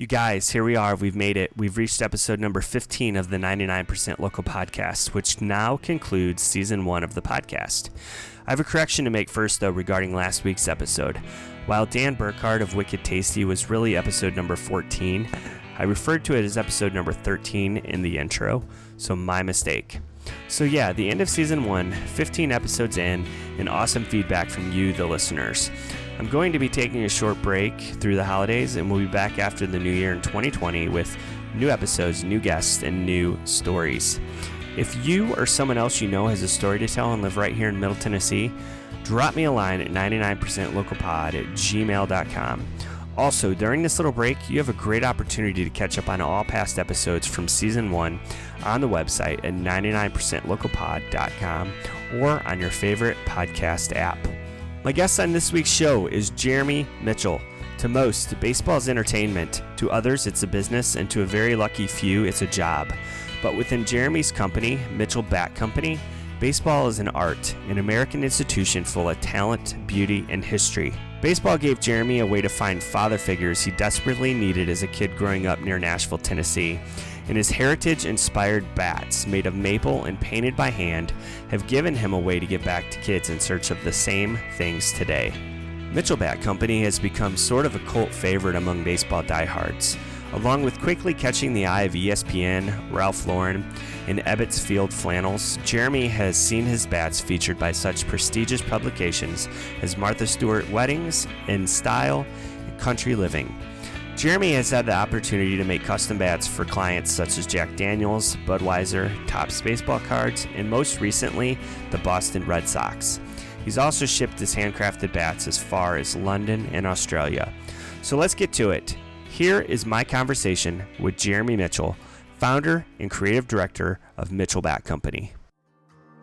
You guys, here we are. We've made it. We've reached episode number 15 of the 99% Local podcast, which now concludes season 1 of the podcast. I have a correction to make first, though, regarding last week's episode. While Dan Burkhardt of Wicked Tasty was really episode number 14, I referred to it as episode number 13 in the intro, so my mistake. So yeah, the end of season 1, 15 episodes in, and awesome feedback from you, the listeners. I'm going to be taking a short break through the holidays, and we'll be back after the new year in 2020 with new episodes, new guests, and new stories. If you or someone else you know has a story to tell and live right here in Middle Tennessee, drop me a line at 99percentlocalpod@gmail.com. Also, during this little break, you have a great opportunity to catch up on all past episodes from Season 1 on the website at 99percentlocalpod.com or on your favorite podcast app. My guest on this week's show is Jeremy Mitchell. To most, baseball is entertainment. To others, it's a business, and to a very lucky few, it's a job. But within Jeremy's company, Mitchell Bat Company, baseball is an art, an American institution full of talent, beauty, and history. Baseball gave Jeremy a way to find father figures he desperately needed as a kid growing up near Nashville, Tennessee. And his heritage-inspired bats, made of maple and painted by hand, have given him a way to give back to kids in search of the same things today. Mitchell Bat Company has become sort of a cult favorite among baseball diehards. Along with quickly catching the eye of ESPN, Ralph Lauren, and Ebbets Field Flannels, Jeremy has seen his bats featured by such prestigious publications as Martha Stewart Weddings, In Style, and Country Living. Jeremy has had the opportunity to make custom bats for clients such as Jack Daniels, Budweiser, Topps Baseball Cards, and most recently, the Boston Red Sox. He's also shipped his handcrafted bats as far as London and Australia. So let's get to it. Here is my conversation with Jeremy Mitchell, founder and creative director of Mitchell Bat Company.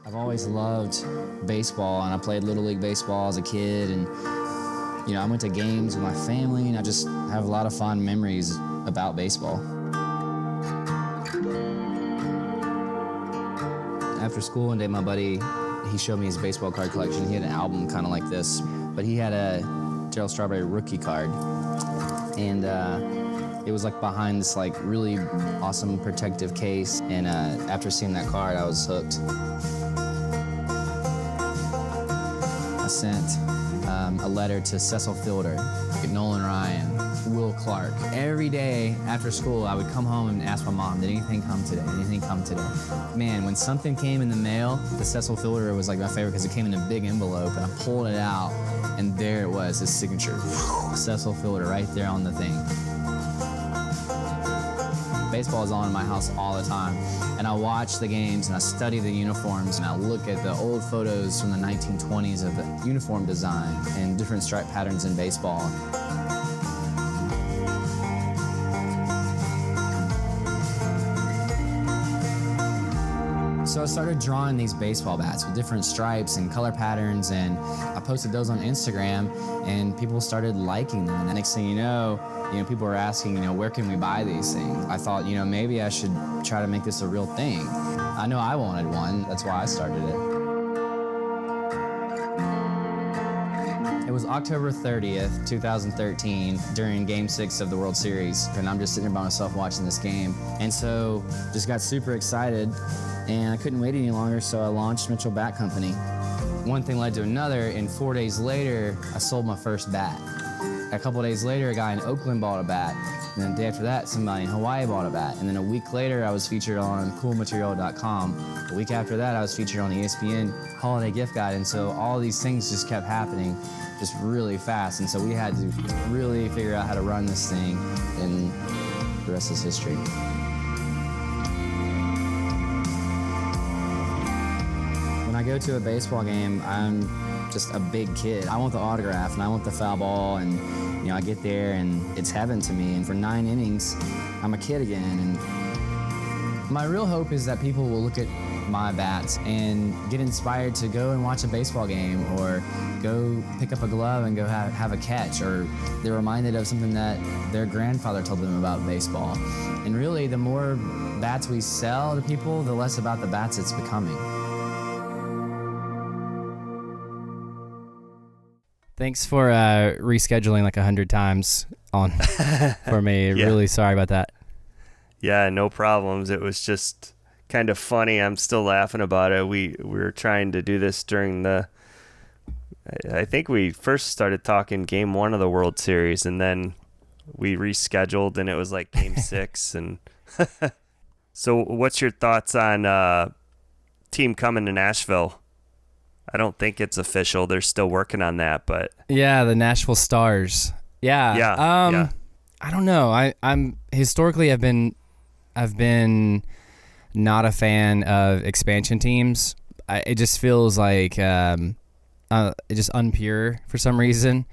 I've always loved baseball, and I played Little League baseball as a kid, and I went to games with my family, and I just have a lot of fond memories about baseball. After school one day, my buddy, he showed me his baseball card collection. He had an album kind of like this, but he had a Gerald Strawberry rookie card. And it was like behind this like really awesome protective case. And after seeing that card, I was hooked. I sent a letter to Cecil Fielder, Nolan Ryan, Will Clark. Every day after school, I would come home and ask my mom, did anything come today? Did anything come today? Man, when something came in the mail, the Cecil Fielder was like my favorite because it came in a big envelope, and I pulled it out, and there it was, his signature. Cecil Fielder right there on the thing. Baseball is on in my house all the time, and I watch the games and I study the uniforms and I look at the old photos from the 1920s of the uniform design and different stripe patterns in baseball. So I started drawing these baseball bats with different stripes and color patterns, and I posted those on Instagram, and people started liking them. And the next thing you know, people were asking, where can we buy these things? I thought, maybe I should try to make this a real thing. I know I wanted one, that's why I started it. It was October 30th, 2013, during Game 6 of the World Series, and I'm just sitting here by myself watching this game. And so just got super excited, and I couldn't wait any longer, so I launched Mitchell Bat Company. One thing led to another, and 4 days later, I sold my first bat. A couple days later, a guy in Oakland bought a bat, and then the day after that, somebody in Hawaii bought a bat, and then a week later, I was featured on coolmaterial.com. A week after that, I was featured on the ESPN Holiday Gift Guide, and so all these things just kept happening just really fast, and so we had to really figure out how to run this thing, and the rest is history. When I go to a baseball game, I'm just a big kid. I want the autograph and I want the foul ball, and I get there and it's heaven to me. And for 9 innings, I'm a kid again. And my real hope is that people will look at my bats and get inspired to go and watch a baseball game, or go pick up a glove and go have a catch, or they're reminded of something that their grandfather told them about baseball. And really, the more bats we sell to people, the less about the bats it's becoming. Thanks for rescheduling like 100 times on for me. Yeah. Really sorry about that. Yeah, no problems. It was just kind of funny. I'm still laughing about it. We were trying to do this during I think we first started talking game 1 of the World Series, and then we rescheduled, and it was like game 6. And so what's your thoughts on team coming to Nashville? I don't think it's official. They're still working on that, but Yeah, the Nashville Stars. Yeah. Yeah. I don't know. I'm historically I've been not a fan of expansion teams. It just feels like just unpure for some reason.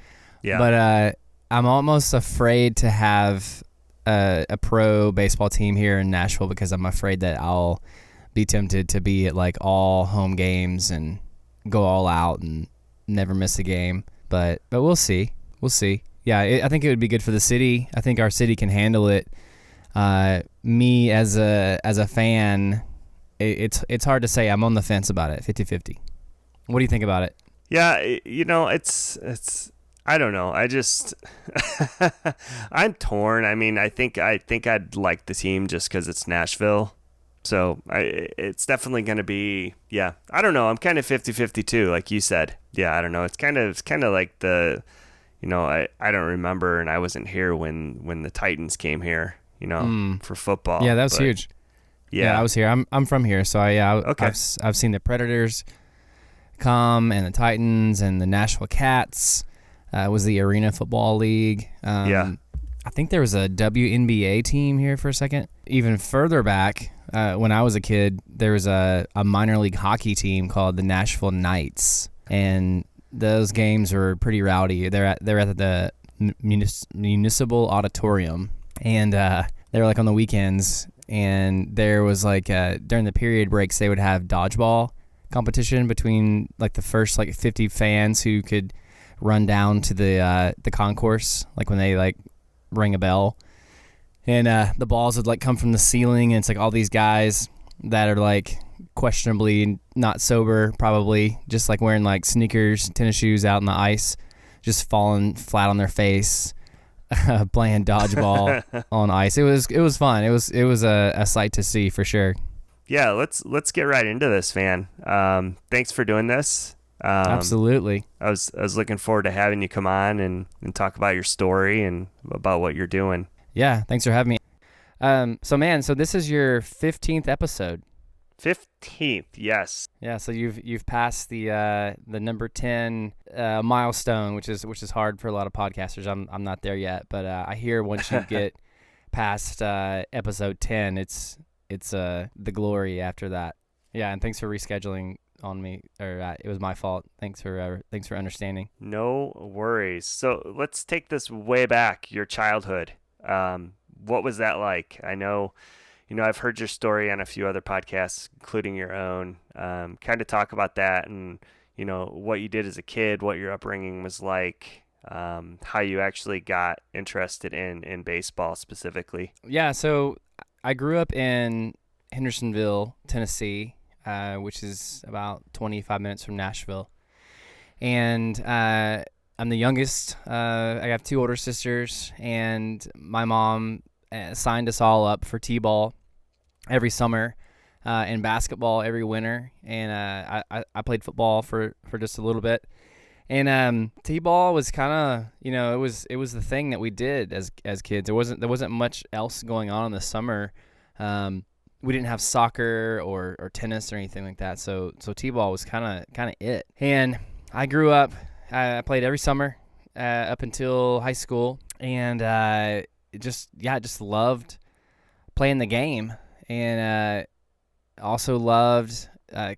Yeah. But I'm almost afraid to have a pro baseball team here in Nashville because I'm afraid that I'll be tempted to be at like all home games and go all out and never miss a game. But we'll see. We'll see. Yeah, I think it would be good for the city. I think our city can handle it. Me as a fan, it's hard to say. I'm on the fence about it, 50-50. What do you think about it? Yeah, it's I don't know. I just I'm torn. I mean, I think I'd like the team just because it's Nashville. So it's definitely going to be, yeah. I don't know. I'm kind of 50-50 too, like you said. Yeah, I don't know. It's kind of like I don't remember, and I wasn't here when the Titans came here, for football. Yeah, that was huge. Yeah, I was here. I'm from here, so Okay. I've seen the Predators come and the Titans and the Nashville Cats. It was the Arena Football League. Yeah. I think there was a WNBA team here for a second. Even further back, when I was a kid, there was a minor league hockey team called the Nashville Knights, and those games were pretty rowdy. They're at the Municipal Auditorium, and they were like on the weekends. And there was like during the period breaks, they would have dodgeball competition between like the first like 50 fans who could run down to the concourse, like when they like ring a bell, and the balls would like come from the ceiling, and it's like all these guys that are like questionably not sober, probably just like wearing like sneakers, tennis shoes out in the ice, just falling flat on their face, playing dodgeball on ice. It was fun. It was a sight to see for sure. Yeah, let's get right into this, man. Thanks for doing this. Absolutely. I was looking forward to having you come on and talk about your story and about what you're doing. Yeah, thanks for having me. So this is your 15th episode. 15th, yes. Yeah, so you've passed the number 10 milestone, which is hard for a lot of podcasters. I'm not there yet, but I hear once you get past episode 10, it's the glory after that. Yeah, and thanks for rescheduling on me, or it was my fault. Thanks for understanding. No worries. So let's take this way back, your childhood. What was that like? I know, I've heard your story on a few other podcasts, including your own. Kind of talk about that and, what you did as a kid, what your upbringing was like, how you actually got interested in baseball specifically. Yeah, so I grew up in Hendersonville, Tennessee, which is about 25 minutes from Nashville. And I'm the youngest. I have 2 older sisters, and my mom signed us all up for t-ball every summer and basketball every winter. And I played football for just a little bit. And t-ball was kind of, it was the thing that we did as kids. There wasn't much else going on in the summer. We didn't have soccer or tennis or anything like that. So t-ball was kind of it. And I grew up. I played every summer up until high school, and just loved playing the game, and also loved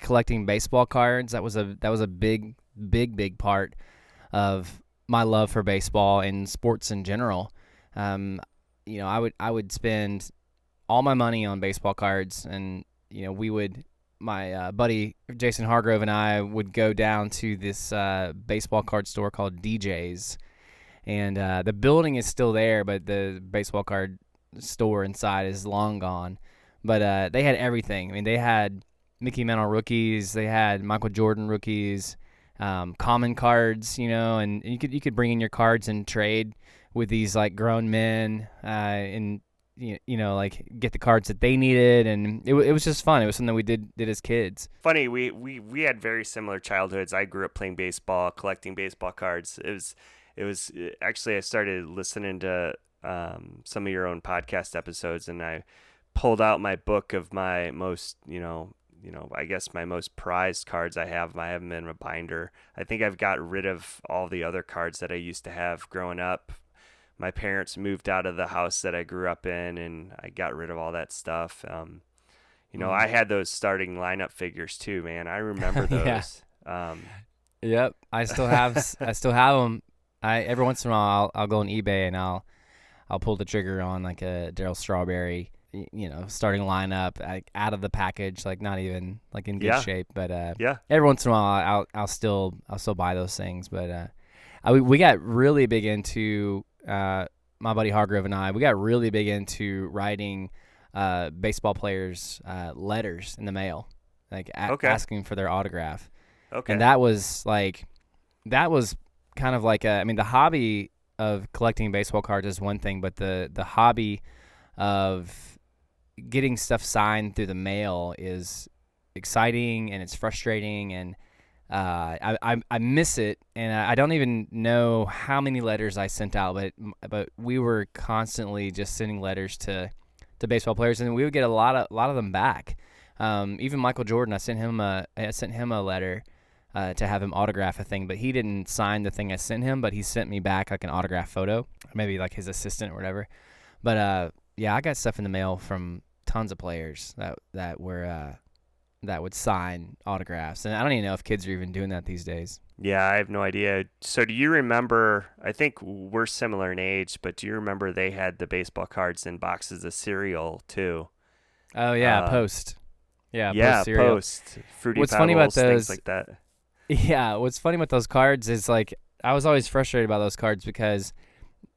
collecting baseball cards. That was a big part of my love for baseball and sports in general. I would spend all my money on baseball cards, and my buddy Jason Hargrove and I would go down to this baseball card store called DJ's, and the building is still there, but the baseball card store inside is long gone. But they had everything. I mean, they had Mickey Mantle rookies, they had Michael Jordan rookies, common cards, and you could bring in your cards and trade with these like grown men, and like get the cards that they needed, and it was just fun. It was something we did as kids. Funny, we had very similar childhoods. I grew up playing baseball, collecting baseball cards. It was actually, I started listening to some of your own podcast episodes, and I pulled out my book of my most, I guess my most prized cards I have. I have them in a binder. I think I've got rid of all the other cards that I used to have growing up. My parents moved out of the house that I grew up in, and I got rid of all that stuff. I had those starting lineup figures too, man. I remember those. Yeah. Yep, I still have them. Every once in a while I'll go on eBay and I'll pull the trigger on like a Darryl Strawberry, starting lineup, like out of the package, like not even like in good shape. But every once in a while I'll still buy those things. But we got really big into my buddy Hargrove and I. We got really big into writing baseball players letters in the mail, like asking for their autograph. Okay. And that was kind of like the hobby of collecting baseball cards is one thing, but the hobby of getting stuff signed through the mail is exciting, and it's frustrating, and I miss it, and I don't even know how many letters I sent out, but we were constantly just sending letters to baseball players, and we would get a lot of them back. Even Michael Jordan, I sent him a letter to have him autograph a thing, but he didn't sign the thing I sent him, but he sent me back like an autograph photo, maybe like his assistant or whatever. But I got stuff in the mail from tons of players that would sign autographs, and I don't even know if kids are even doing that these days. Yeah, I have no idea. So do you remember, I think we're similar in age, but do you remember they had the baseball cards in boxes of cereal too? Oh yeah, Post. Yeah, yeah, Post cereal. Post, Fruity What's Pebbles, funny about things those, like that. Yeah, what's funny about those cards is like I was always frustrated by those cards because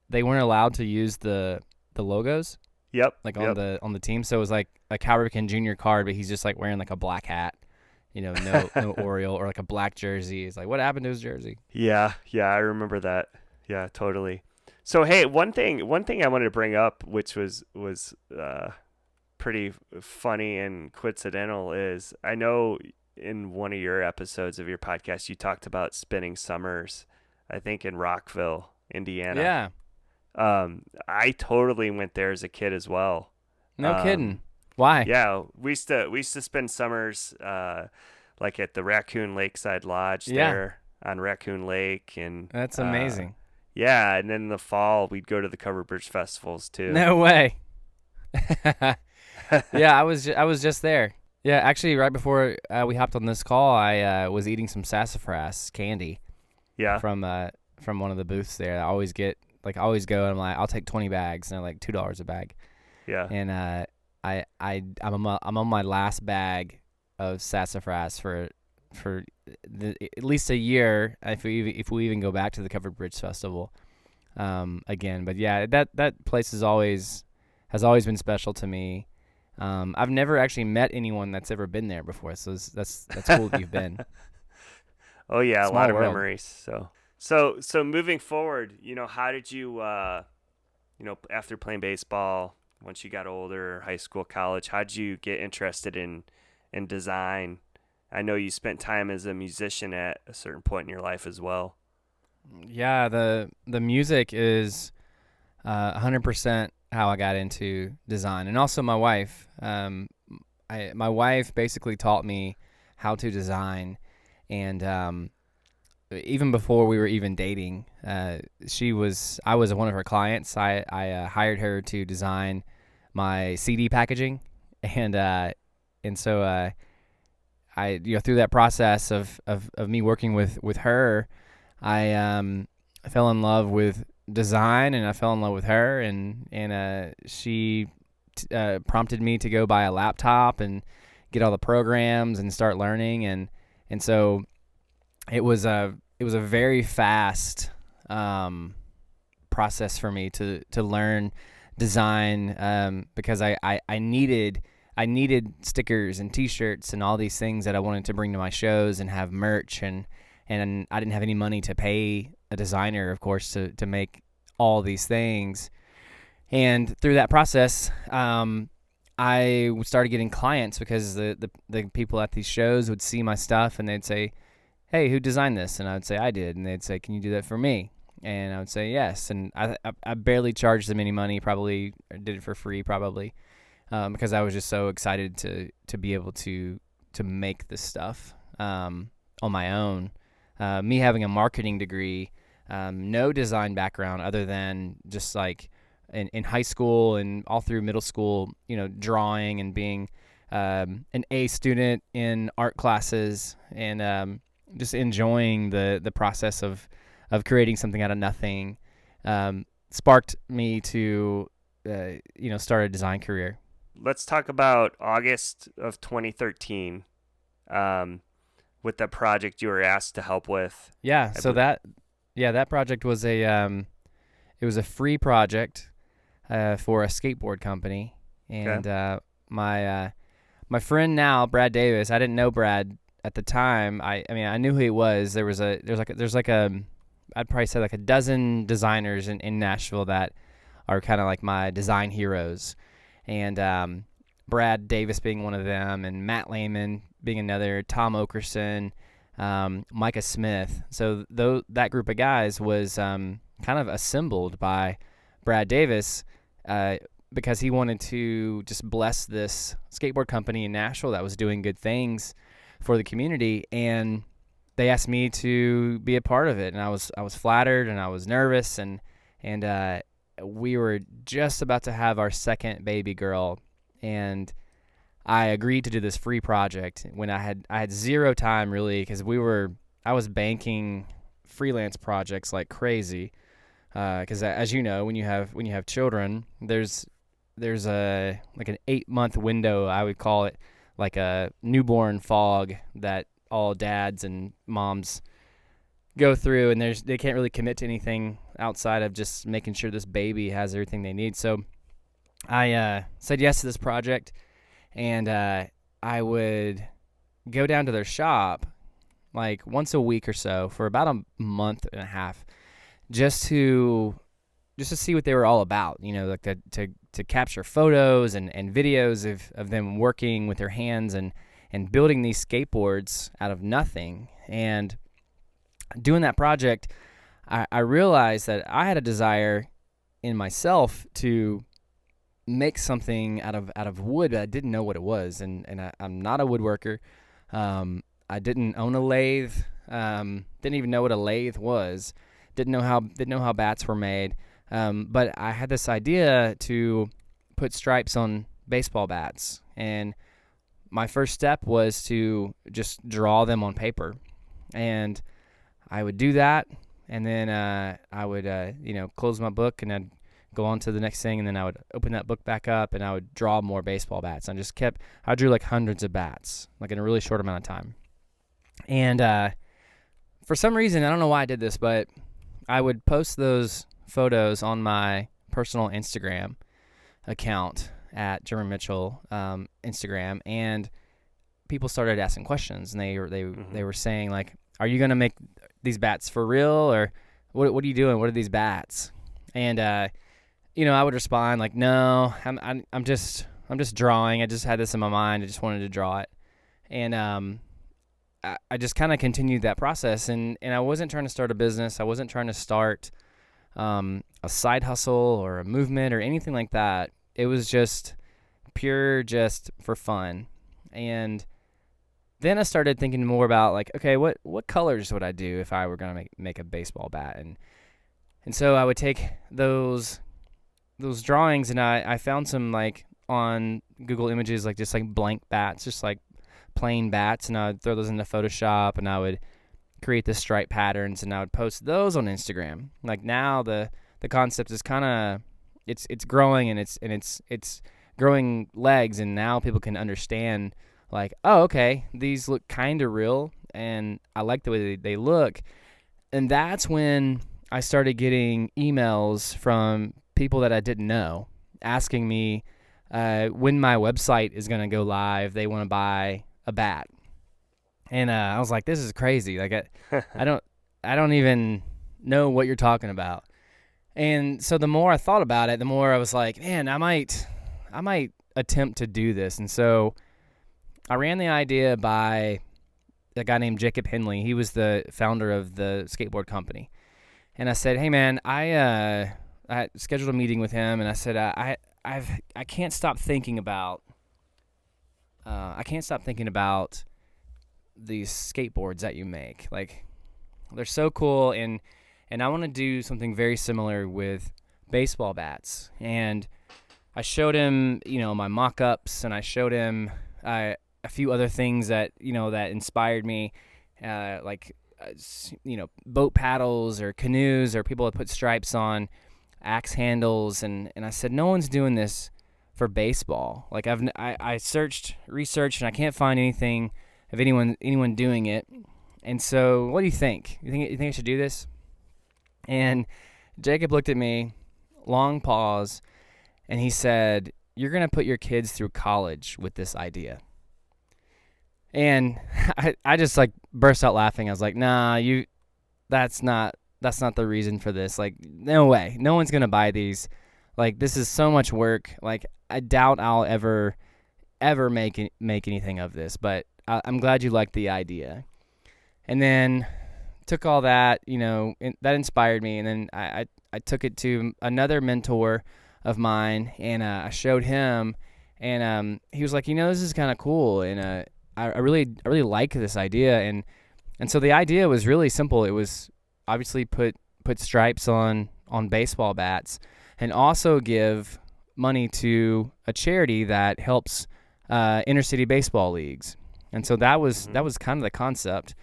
they weren't allowed to use the logos. Yep. Like on the team, so it was like a Cal Ripken Jr. card, but he's just like wearing like a black hat, no Oriole, or like a black jersey. It's like, what happened to his jersey? Yeah, I remember that. Yeah, totally. So hey, one thing I wanted to bring up, which was pretty funny and coincidental, is I know in one of your episodes of your podcast you talked about spending summers, I think in Rockville, Indiana. Yeah. I totally went there as a kid as well. No kidding. Why? Yeah, we used to spend summers like at the Raccoon Lakeside Lodge there on Raccoon Lake, and that's amazing. Yeah, and then in the fall we'd go to the Covered Bridge festivals too. No way. Yeah, I was just there. Yeah, actually, right before we hopped on this call, I was eating some sassafras candy. Yeah. From one of the booths there. I always go and I'm like, I'll take 20 bags, and they're like $2 a bag. Yeah. And I'm on my last bag of sassafras for at least a year if we even go back to the Covered Bridge Festival again. But yeah, that place has always been special to me. I've never actually met anyone that's ever been there before, so that's cool that you've been. Oh yeah, a lot of memories. So moving forward, how did you, after playing baseball, once you got older, high school, college, how did you get interested in design? I know you spent time as a musician at a certain point in your life as well. Yeah, the music is 100% how I got into design, and also my wife. My wife basically taught me how to design, and even before we were even dating, I was one of her clients. I hired her to design my CD packaging, and so I through that process of me working with her, I fell in love with design, and I fell in love with her, and she prompted me to go buy a laptop and get all the programs and start learning, and so it was a very fast process for me to learn design, because I needed stickers and T-shirts and all these things that I wanted to bring to my shows and have merch, and and I didn't have any money to pay a designer, of course, to make all these things. And through that process, I started getting clients because the people at these shows would see my stuff and they'd say, "Hey, who designed this?" And I would say, "I did." And they'd say, "Can you do that for me?" And I would say, "Yes." And I barely charged them any money, probably did it for free, probably, because I was just so excited to be able to make this stuff on my own. Me having a marketing degree, no design background other than just like in high school and all through middle school, drawing and being an A student in art classes and just enjoying the process of creating something out of nothing, sparked me to start a design career. Let's talk about August of 2013 with the project you were asked to help with. Yeah, so that project was it was a free project for a skateboard company, and Okay. my friend now, Brad Davis, I didn't know Brad at the time. I mean I knew who he was. There's like I'd probably say like a dozen designers in Nashville that are kind of like my design heroes, and Brad Davis being one of them, and Matt Lehman being another, Tom Okerson, Micah Smith. So that group of guys was kind of assembled by Brad Davis because he wanted to just bless this skateboard company in Nashville that was doing good things for the community, and they asked me to be a part of it, and I was flattered and I was nervous, and we were just about to have our second baby girl, and I agreed to do this free project when I had zero time really, because I was banking freelance projects like crazy, because as you know, when you have children, there's a like an 8-month window, I would call it, like a newborn fog that all dads and moms go through, and they can't really commit to anything outside of just making sure this baby has everything they need. So I said yes to this project, and I would go down to their shop like once a week or so for about a month and a half, just to see what they were all about, like to capture photos and videos of them working with their hands and building these skateboards out of nothing. And doing that project, I realized that I had a desire in myself to make something out of wood, but I didn't know what it was, and I'm not a woodworker. I didn't own a lathe, didn't even know what a lathe was, didn't know how bats were made, but I had this idea to put stripes on baseball bats, and my first step was to just draw them on paper, and I would do that, and then I would close my book, and I'd go on to the next thing, and then I would open that book back up, and I would draw more baseball bats. I drew like hundreds of bats, like in a really short amount of time. And for some reason, I don't know why I did this, but I would post those photos on my personal Instagram account at German Mitchell Instagram, and people started asking questions, and they were saying like, "Are you gonna make these bats for real, or what are you doing? What are these bats?" And I would respond like, "No, I'm just drawing. I just had this in my mind. I just wanted to draw it." And I just kind of continued that process, and I wasn't trying to start a business. I wasn't trying to start a side hustle or a movement or anything like that. It was just pure just for fun. And then I started thinking more about like, okay, what colors would I do if I were going to make a baseball bat? And so I would take those drawings, and I found some like on Google Images, like just like blank bats, just like plain bats, and I would throw those into Photoshop, and I would create the stripe patterns, and I would post those on Instagram. Like now the concept is kind of it's growing, and it's growing legs, and now people can understand like, oh, okay, these look kind of real, and I like the way they look. And that's when I started getting emails from people that I didn't know asking me when my website is going to go live. They want to buy a bat. And I was like, this is crazy. Like I don't even know what you're talking about. And so the more I thought about it, the more I was like, man, I might attempt to do this. And so I ran the idea by a guy named Jacob Henley. He was the founder of the skateboard company. And I said, hey man, I scheduled a meeting with him, and I said, I can't stop thinking about these skateboards that you make. Like, they're so cool, and I want to do something very similar with baseball bats. And I showed him, my mock-ups, and I showed him a few other things that, that inspired me, boat paddles or canoes, or people that put stripes on axe handles. And I said, no one's doing this for baseball. Like, I researched, and I can't find anything of anyone doing it. And so, what do you think? You think I should do this? And Jacob looked at me, long pause, and he said, you're going to put your kids through college with this idea. And I just like burst out laughing. I was like, nah, that's not the reason for this. Like, no way. No one's going to buy these. Like, this is so much work. Like, I doubt I'll ever make anything of this, but I'm glad you liked the idea. And then took all that, that inspired me. And then I took it to another mentor of mine, and I showed him, and he was like, this is kind of cool. And I really like this idea. And so the idea was really simple. It was obviously put stripes on baseball bats, and also give money to a charity that helps inner city baseball leagues. And so that was kind of the concept.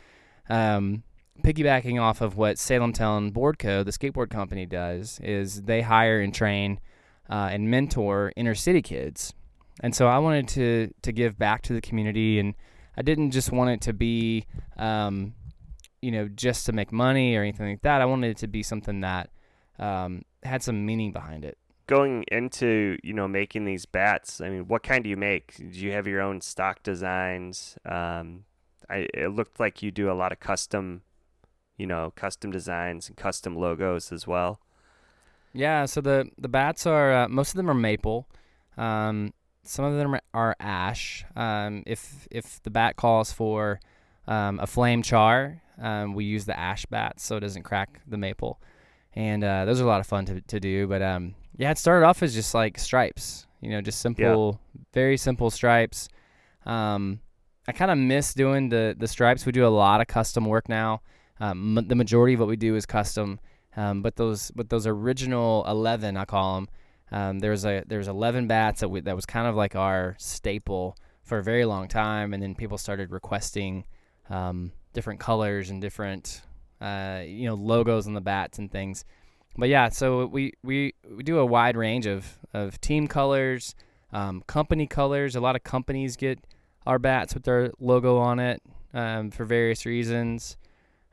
Piggybacking off of what Salem Town Board Co., the skateboard company, does, is they hire and train and mentor inner city kids. And so I wanted to give back to the community, and I didn't just want it to be, just to make money or anything like that. I wanted it to be something that had some meaning behind it. Going into, making these bats, I mean, what kind do you make? Do you have your own stock designs? It looked like you do a lot of custom designs and custom logos as well. Yeah, so the bats are, most of them are maple. Some of them are ash. If the bat calls for a flame char, we use the ash bat so it doesn't crack the maple. And those are a lot of fun to do. But it started off as just like stripes, just simple, very simple stripes. I kind of miss doing the stripes. We do a lot of custom work now. The majority of what we do is custom. But those original 11, I call them, there's 11 bats that was kind of like our staple for a very long time, and then people started requesting different colors and different logos on the bats and things. But yeah, so we do a wide range of team colors, company colors. A lot of companies get our bats with their logo on it for various reasons.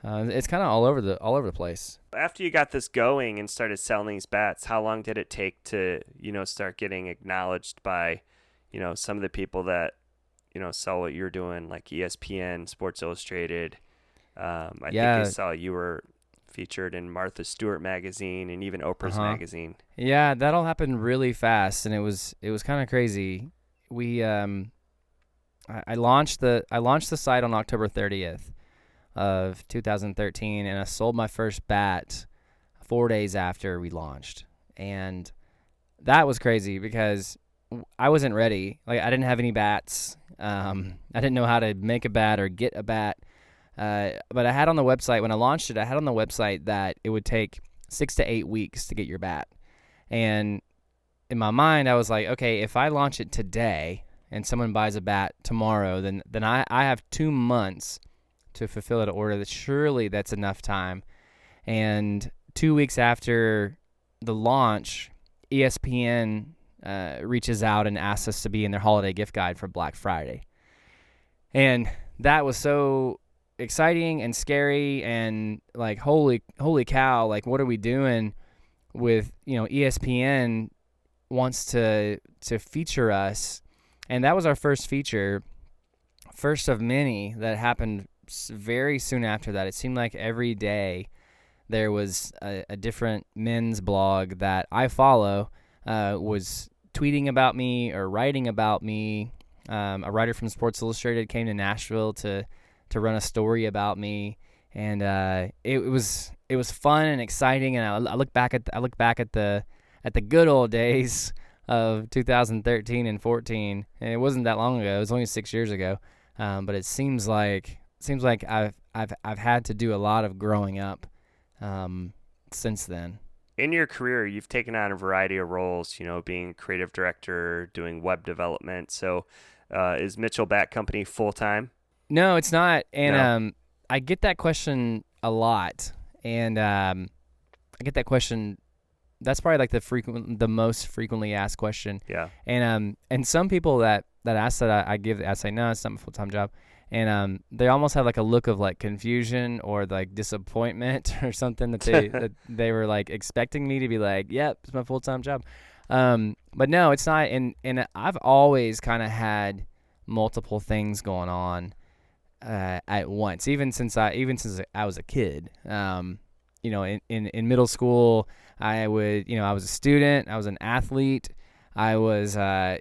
It's kind of all over the place. After you got this going and started selling these bats, how long did it take to, start getting acknowledged by, some of the people that, saw what you're doing, like ESPN, Sports Illustrated? I think I saw you were featured in Martha Stewart magazine and even Oprah's magazine. Yeah, that all happened really fast, and it was kind of crazy. We I launched the site on October 30th. Of 2013, and I sold my first bat 4 days after we launched. And that was crazy because I wasn't ready. Like, I didn't have any bats. I didn't know how to make a bat or get a bat. But I had on the website, when I launched it, I had on the website that it would take 6 to 8 weeks to get your bat. And in my mind, I was like, okay, if I launch it today and someone buys a bat tomorrow, then I have 2 months to fulfill an order. Surely that's enough time. And 2 weeks after the launch, ESPN reaches out and asks us to be in their holiday gift guide for Black Friday. And that was so exciting and scary, and like, holy cow, like, what are we doing with, ESPN wants to feature us. And that was our first feature first of many that happened very soon after that. It seemed like every day there was a different men's blog that I follow was tweeting about me or writing about me. A writer from Sports Illustrated came to Nashville to run a story about me, and it was fun and exciting. And I look back at the good old days of 2013 and 14, and it wasn't that long ago. It was only 6 years ago, but it seems like I've had to do a lot of growing up since then. In your career, you've taken on a variety of roles, being creative director, doing web development. So is Mitchell Bat Company full-time? No, it's not. And No? I get that question a lot. And I get that question. That's probably like the most frequently asked question. Yeah. And some people that ask that, I say, no, it's not my full-time job. And they almost have like a look of like confusion or like disappointment or something that they were like expecting me to be like, yep, it's my full-time job. But no, it's not. And I've always kind of had multiple things going on at once, even since I was a kid. In middle school, I was a student, I was an athlete. I was, I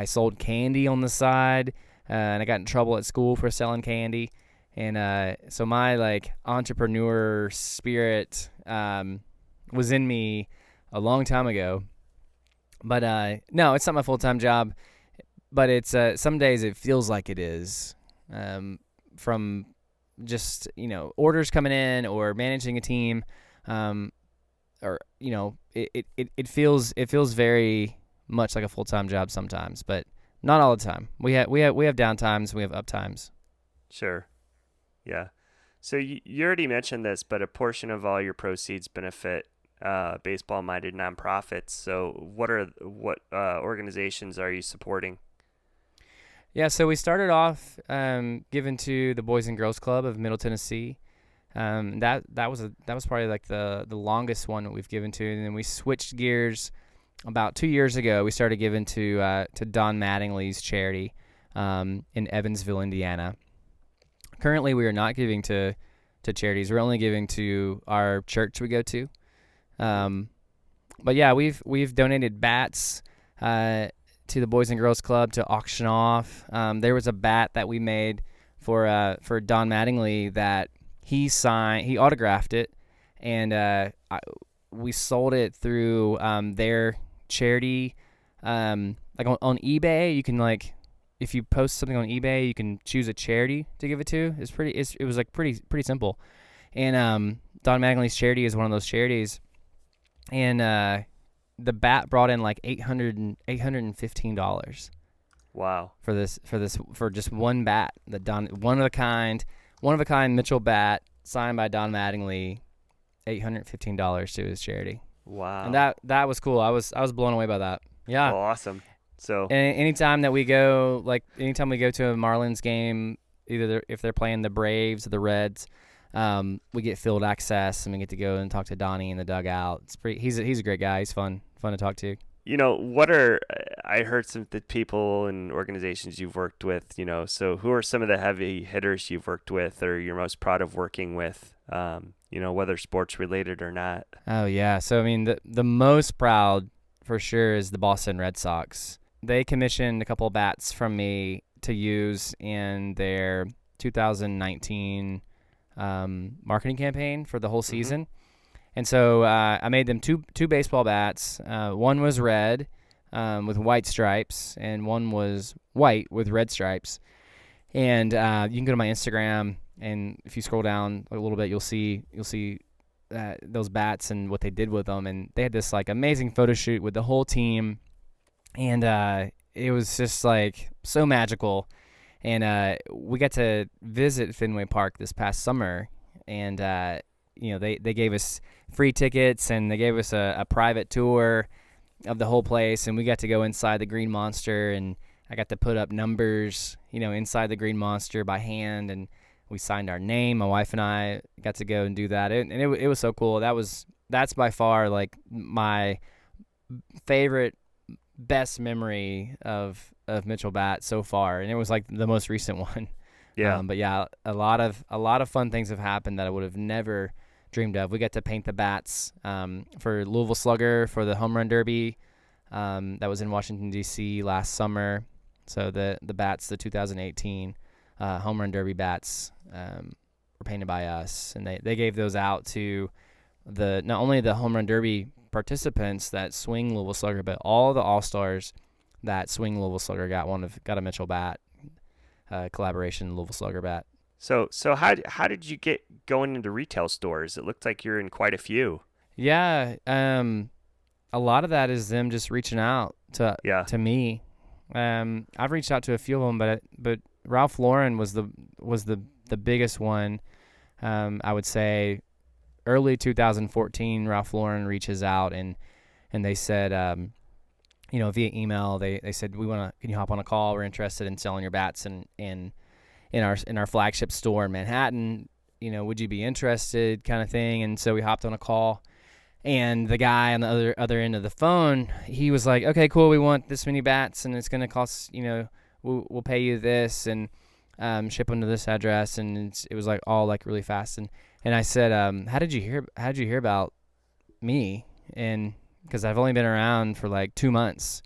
sold candy on the side. And I got in trouble at school for selling candy. And so my like entrepreneur spirit was in me a long time ago. But no, it's not my full-time job. But it's some days it feels like it is, from just orders coming in or managing a team, or it feels very much like a full-time job sometimes, but not all the time. We have down times, we have up times. Sure. Yeah. So you already mentioned this, but a portion of all your proceeds benefit baseball-minded nonprofits. So what organizations are you supporting? Yeah, so we started off giving to the Boys and Girls Club of Middle Tennessee. That was probably like the longest one that we've given to, and then we switched gears about 2 years ago. We started giving to Don Mattingly's charity in Evansville, Indiana. Currently, we are not giving to charities. We're only giving to our church we go to. But yeah, we've donated bats to the Boys and Girls Club to auction off. There was a bat that we made for Don Mattingly that he signed. He autographed it, and we sold it through their charity. Like on eBay, you can like, if you post something on eBay, you can choose a charity to give it to. It was like pretty simple. And Don Mattingly's charity is one of those charities. And the bat brought in like $815. Wow. For just one bat, one of a kind Mitchell bat signed by Don Mattingly, $815 to his charity. Wow. And that was cool. I was blown away by that. Yeah. Well, awesome. So And anytime we go to a Marlins game, either if they're playing the Braves or the Reds, we get field access and we get to go and talk to Donnie in the dugout. He's a great guy. He's fun to talk to. I heard some of the people and organizations you've worked with, so who are some of the heavy hitters you've worked with or you're most proud of working with, whether sports related or not? Oh yeah. So, I mean, the most proud for sure is the Boston Red Sox. They commissioned a couple of bats from me to use in their 2019 marketing campaign for the whole season. Mm-hmm. And so I made them two baseball bats. One was red with white stripes, and one was white with red stripes. And you can go to my Instagram, and if you scroll down a little bit, you'll see those bats and what they did with them. And they had this like amazing photo shoot with the whole team, and it was just like so magical. And we got to visit Fenway Park this past summer, and they gave us free tickets, and they gave us a private tour of the whole place, and we got to go inside the Green Monster, and I got to put up numbers, inside the Green Monster by hand, and we signed our name. My wife and I got to go and do that, and it was so cool. That's by far like my favorite best memory of Mitchell bat so far, and it was like the most recent one. Yeah. But yeah, a lot of fun things have happened that I would have never dreamed of. We got to paint the bats for Louisville Slugger for the home run derby that was in Washington D.C. last summer. So the bats, the 2018 home run derby bats, were painted by us, and they gave those out to not only the home run derby participants that swing Louisville Slugger, but all the all-stars that swing Louisville Slugger got a Mitchell bat collaboration Louisville Slugger bat. So how did you get going into retail stores? It looked like you're in quite a few. Yeah, a lot of that is them just reaching out to me. I've reached out to a few of them, but Ralph Lauren was the biggest one. I would say early 2014, Ralph Lauren reaches out and they said, via email, they said, can you hop on a call? We're interested in selling your bats in our flagship store in Manhattan. Would you be interested, kind of thing? And so we hopped on a call, and the guy on the other end of the phone, he was like, okay, cool, we want this many bats, and it's going to cost, we'll pay you this, and ship them to this address. And it was like all like really fast. And I said, how did you hear about me? And because I've only been around for like 2 months.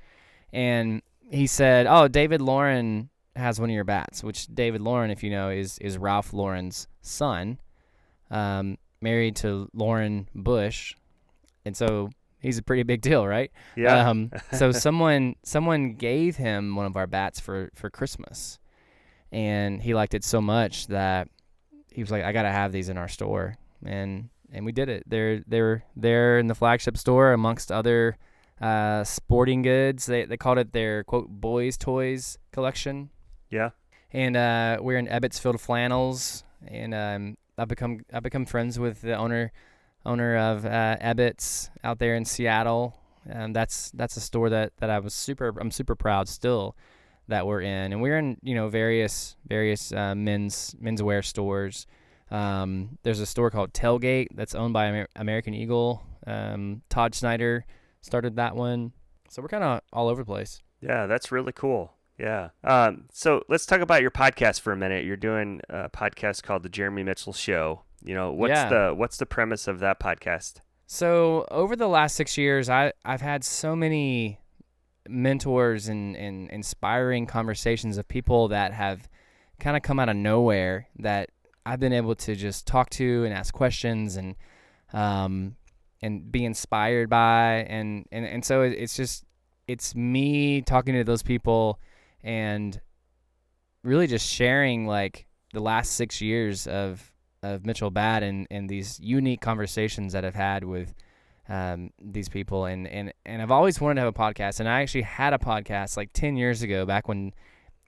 And he said, oh, David Lauren has one of your bats, which David Lauren, if you know, is Ralph Lauren's son, married to Lauren Bush. And so he's a pretty big deal, right? Yeah. So someone gave him one of our bats for Christmas, and he liked it so much that he was like, I gotta have these in our store, and we did it. They're in the flagship store amongst other sporting goods. They called it their quote boys toys collection. Yeah. And we're in Ebbets Field Flannels, and I've become friends with the owner of Ebbets out there in Seattle. That's a store that I'm super proud still that we're in, and we're in various menswear stores. There's a store called Tailgate that's owned by American Eagle. Todd Snyder started that one, so we're kind of all over the place. Yeah, that's really cool. Yeah. So let's talk about your podcast for a minute. You're doing a podcast called The Jeremy Mitchell Show. What's the premise of that podcast? So over the last 6 years, I've had so many mentors and inspiring conversations of people that have kind of come out of nowhere that I've been able to just talk to and ask questions and be inspired by, and so it's me talking to those people and really just sharing like the last 6 years of Mitchell Bat and these unique conversations that I've had with these people, and I've always wanted to have a podcast, and I actually had a podcast like 10 years ago, back when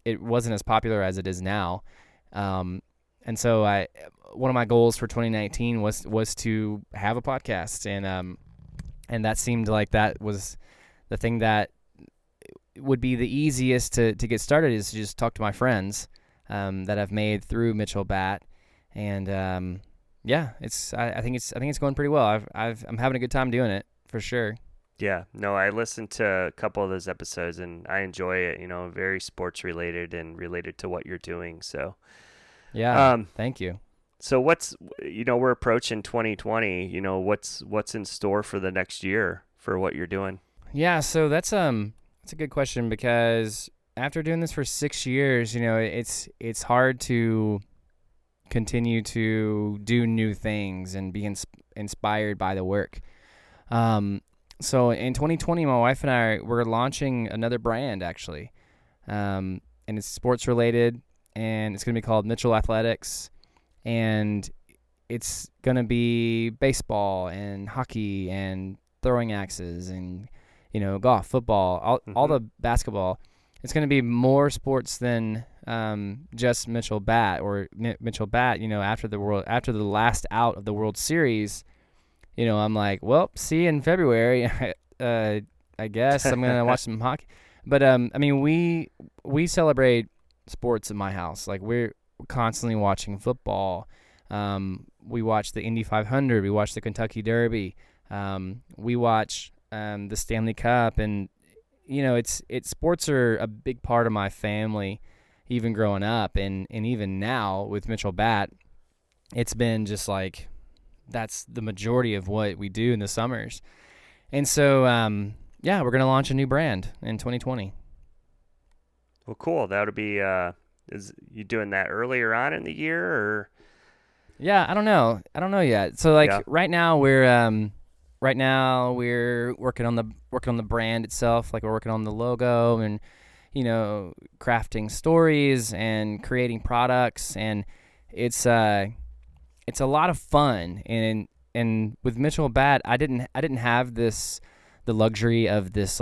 it wasn't as popular as it is now. And so one of my goals for 2019 was to have a podcast, and that seemed like that was the thing that would be the easiest to get started, is to just talk to my friends that I've made through Mitchell Bat, and I think it's going pretty well. I'm having a good time doing it for sure. Yeah, no, I listened to a couple of those episodes and I enjoy it. Very sports related and related to what you're doing. So, yeah, thank you. So we're approaching 2020. What's in store for the next year for what you're doing? Yeah, so that's a good question, because after doing this for 6 years, it's hard to continue to do new things and be inspired by the work. So in 2020, my wife and I were launching another brand, actually, and it's sports related, and it's going to be called Mitchell Athletics, and it's going to be baseball and hockey and throwing axes and golf, football, all the basketball. It's going to be more sports than just Mitchell Bat or Mitchell Bat. After the last out of the World Series, I'm like, well, see you in February. I guess I'm gonna watch some hockey. But we celebrate sports in my house. Like, we're constantly watching football. We watch the Indy 500. We watch the Kentucky Derby. We watch the Stanley Cup, and it's sports are a big part of my family, even growing up, and even now with Mitchell Bat, it's been just like that's the majority of what we do in the summers. And so, we're gonna launch a new brand in 2020. Well, cool. That would be. Is you doing that earlier on in the year, or? Yeah, I don't know yet. So right now we're working on the brand itself. Like we're working on the logo and crafting stories and creating products, and it's a lot of fun. And with Mitchell Bat, I didn't have the luxury of this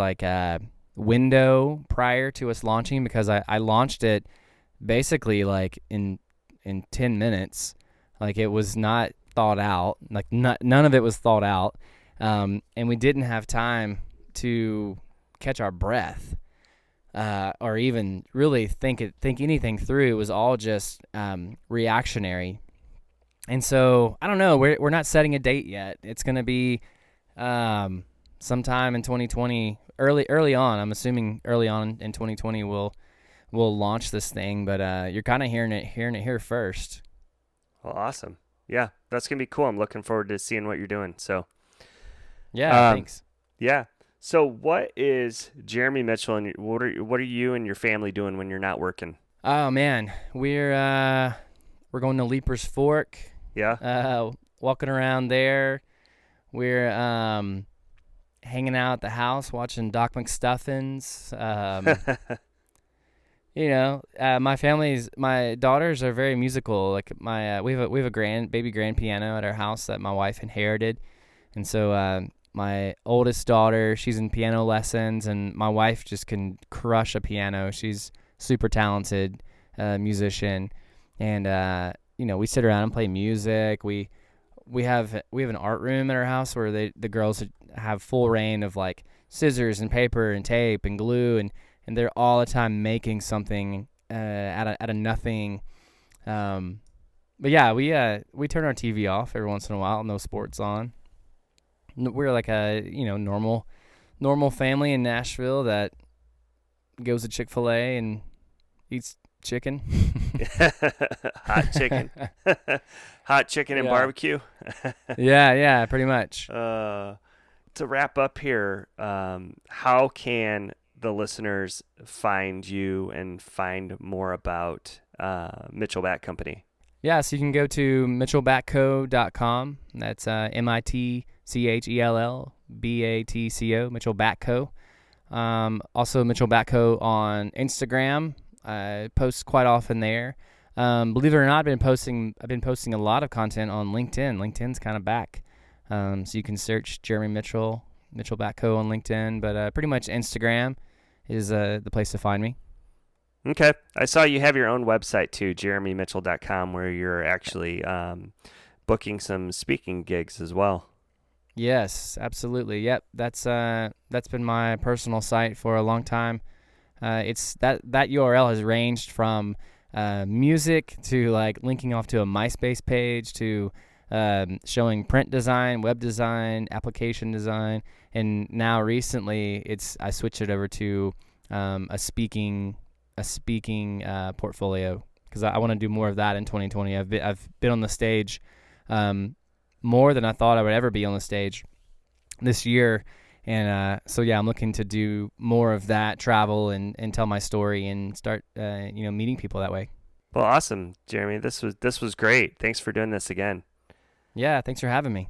window prior to us launching, because I launched it basically like in 10 minutes. Like it was not thought out. Like none of it was thought out, and we didn't have time to catch our breath, or even really think anything through. It was all just reactionary. And so I don't know. We're not setting a date yet. It's going to be sometime in 2020, early on. I'm assuming early on in 2020 we'll launch this thing. But you're kind of hearing it here first. Well, awesome. Yeah, that's going to be cool. I'm looking forward to seeing what you're doing. So, yeah, thanks. Yeah. So what is Jeremy Mitchell, and what are you and your family doing when you're not working? Oh, man. We're going to Leaper's Fork. Yeah. Walking around there. We're hanging out at the house watching Doc McStuffins. My daughters are very musical. Like we have a baby grand piano at our house that my wife inherited, and so my oldest daughter, she's in piano lessons, and my wife just can crush a piano. She's super talented musician, and we sit around and play music. We have an art room at our house where the girls have full reign of like scissors and paper and tape and glue, and they're all the time making something out of nothing. But yeah, we turn our TV off every once in a while. No sports on. We're like a normal family in Nashville that goes to Chick-fil-A and eats chicken. Hot chicken. Hot chicken and barbecue. yeah, pretty much. To wrap up here, how can the listeners find you and find more about Mitchell Bat Company? Yeah, so you can go to mitchellbatco.com. That's MITCHELLBATCO, Mitchell Bat Co. Also Mitchell Bat Co on Instagram. I post quite often there. Believe it or not, I've been posting a lot of content on LinkedIn. LinkedIn's kind of back. So you can search Jeremy Mitchell Bat Co on LinkedIn, but pretty much Instagram is the place to find me. Okay. I saw you have your own website too, jeremymitchell.com, where you're actually booking some speaking gigs as well. Yes, absolutely. Yep. That's been my personal site for a long time. It's that URL has ranged from music to like linking off to a MySpace page to showing print design, web design, application design, and now recently I switched it over to a speaking portfolio, because I want to do more of that in 2020. I've been on the stage more than I thought I would ever be on the stage this year, and so yeah, I'm looking to do more of that, travel and tell my story and start meeting people that way. Well, awesome, Jeremy. This was great. Thanks for doing this again. Yeah, thanks for having me.